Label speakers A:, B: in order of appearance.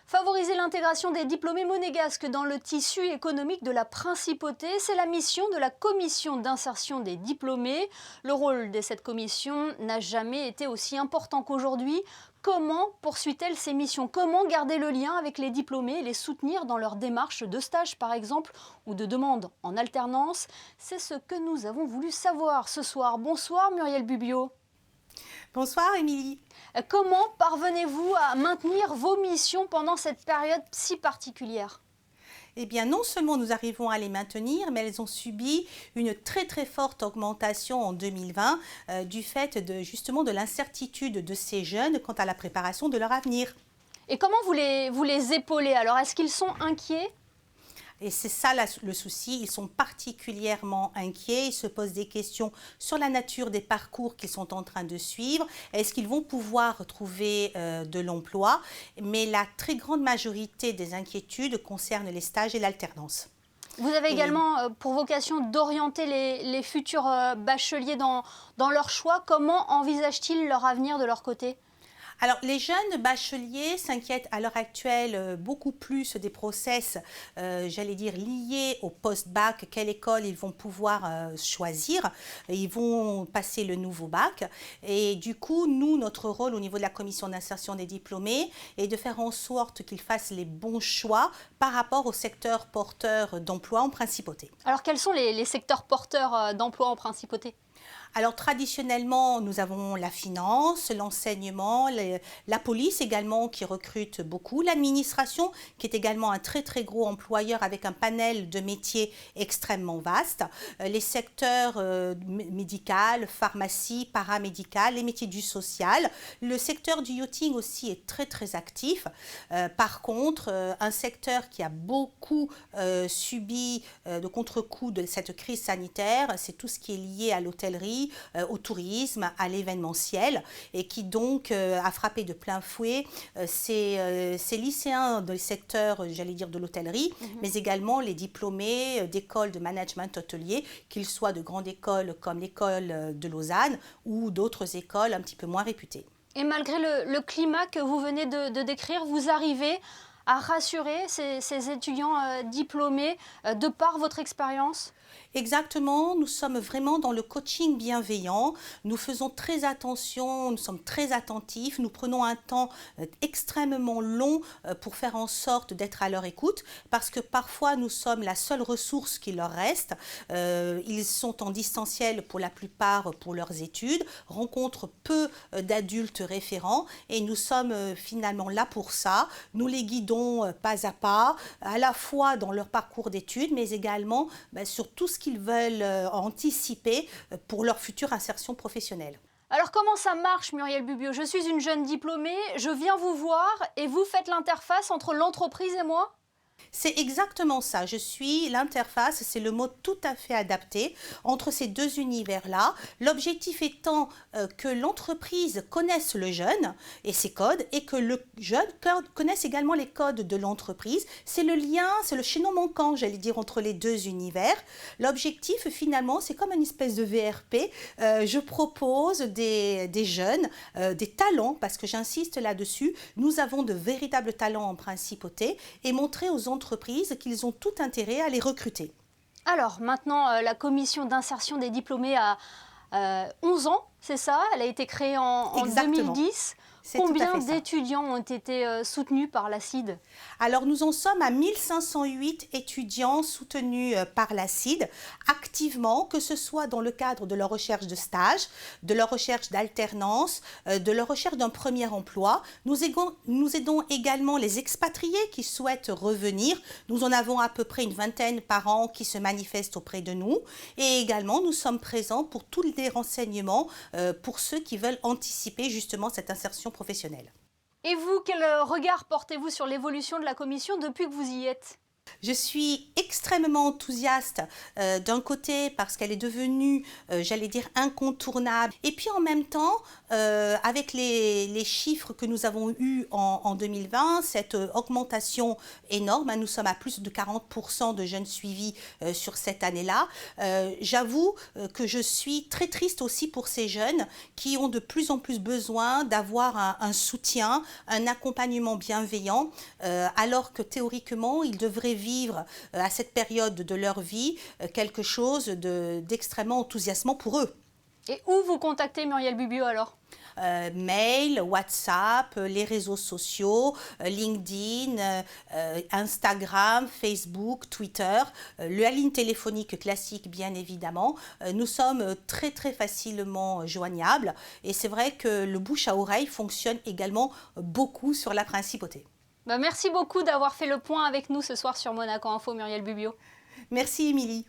A: Favoriser l'intégration des diplômés monégasques dans le tissu économique de la principauté, c'est la mission de la commission d'insertion des diplômés. Le rôle de cette commission n'a jamais été aussi important qu'aujourd'hui. Comment poursuit-elle ses missions? Comment garder le lien avec les diplômés et les soutenir dans leur démarche de stage par exemple ou de demande en alternance? C'est ce que nous avons voulu savoir ce soir. Bonsoir Muriel Bubio.
B: Bonsoir Émilie.
A: Comment parvenez-vous à maintenir vos missions pendant cette période si particulière?
B: Eh bien, non seulement nous arrivons à les maintenir, mais elles ont subi une très forte augmentation en 2020 du fait justement de l'incertitude de ces jeunes quant à la préparation de leur avenir.
A: Et comment vous les épaulez alors? Est-ce qu'ils sont inquiets?
B: Et c'est ça le souci, ils sont particulièrement inquiets, ils se posent des questions sur la nature des parcours qu'ils sont en train de suivre, est-ce qu'ils vont pouvoir trouver de l'emploi, mais la très grande majorité des inquiétudes concernent les stages et l'alternance.
A: Vous avez également pour vocation d'orienter les futurs bacheliers dans leur choix. Comment envisagent-ils leur avenir de leur côté?
B: Alors, les jeunes bacheliers s'inquiètent à l'heure actuelle beaucoup plus des process, j'allais dire, liés au post-bac, quelle école ils vont pouvoir choisir. Ils vont passer le nouveau bac. Et du coup, nous, notre rôle au niveau de la commission d'insertion des diplômés est de faire en sorte qu'ils fassent les bons choix par rapport au secteur porteur d'emploi en principauté.
A: Alors, quels sont les secteurs porteurs d'emploi en principauté?
B: Alors traditionnellement, nous avons la finance, l'enseignement, la police également qui recrute beaucoup, l'administration qui est également un très gros employeur avec un panel de métiers extrêmement vaste, les secteurs médical, pharmacie, paramédical, les métiers du social. Le secteur du yachting aussi est très actif. Par contre, un secteur qui a beaucoup subi de contre-coup de cette crise sanitaire, c'est tout ce qui est lié à l'hôtellerie, au tourisme, à l'événementiel et qui donc a frappé de plein fouet ces lycéens du secteur, j'allais dire, de l'hôtellerie, mais également les diplômés d'écoles de management hôtelier, qu'ils soient de grandes écoles comme l'école de Lausanne ou d'autres écoles un petit peu moins réputées.
A: Et malgré le climat que vous venez de décrire, vous arrivez à rassurer ces étudiants diplômés de par votre expérience?
B: Exactement, nous sommes vraiment dans le coaching bienveillant, nous faisons très attention, nous sommes très attentifs, nous prenons un temps extrêmement long pour faire en sorte d'être à leur écoute, parce que parfois nous sommes la seule ressource qui leur reste. Ils sont en distanciel pour la plupart pour leurs études, rencontrent peu d'adultes référents et nous sommes finalement là pour ça. Nous les guidons pas à la fois dans leur parcours d'études, mais également sur tout ce qu'ils veulent anticiper pour leur future insertion professionnelle.
A: Alors comment ça marche, Muriel Bubio? Je suis une jeune diplômée, je viens vous voir et vous faites l'interface entre l'entreprise et moi?
B: C'est exactement ça, je suis l'interface, c'est le mot tout à fait adapté entre ces deux univers-là. L'objectif étant que l'entreprise connaisse le jeune et ses codes et que le jeune connaisse également les codes de l'entreprise. C'est le lien, c'est le chaînon manquant, j'allais dire, entre les deux univers. L'objectif finalement, c'est comme une espèce de VRP. Je propose des jeunes, des talents, parce que j'insiste là-dessus, nous avons de véritables talents en principauté et montrer aux entreprises qu'ils ont tout intérêt à les recruter.
A: Alors maintenant, la commission d'insertion des diplômés a 11 ans, c'est ça? Elle a été créée en 2010. Combien d'étudiants ont été soutenus par la CID?
B: Alors nous en sommes à 1508 étudiants soutenus par la CID activement, que ce soit dans le cadre de leur recherche de stage, de leur recherche d'alternance, de leur recherche d'un premier emploi. Nous aidons également les expatriés qui souhaitent revenir. Nous en avons à peu près une vingtaine par an qui se manifestent auprès de nous. Et également, nous sommes présents pour tous les renseignements pour ceux qui veulent anticiper justement cette insertion professionnelle.
A: Et vous, quel regard portez-vous sur l'évolution de la commission depuis que vous y êtes?
B: Je suis extrêmement enthousiaste d'un côté parce qu'elle est devenue, j'allais dire, incontournable. Et puis en même temps, avec les chiffres que nous avons eus en 2020, cette augmentation énorme, nous sommes à plus de 40% de jeunes suivis sur cette année-là. J'avoue que je suis très triste aussi pour ces jeunes qui ont de plus en plus besoin d'avoir un soutien, un accompagnement bienveillant, alors que théoriquement, ils devraient vivre à cette période de leur vie quelque chose d'extrêmement enthousiasmant pour eux.
A: Et où vous contactez Muriel Bubio alors?
B: Mail, WhatsApp, les réseaux sociaux, LinkedIn, Instagram, Facebook, Twitter, la ligne téléphonique classique bien évidemment. Nous sommes très très facilement joignables et c'est vrai que le bouche à oreille fonctionne également beaucoup sur la principauté.
A: Merci beaucoup d'avoir fait le point avec nous ce soir sur Monaco Info, Muriel Bubio.
B: Merci Émilie.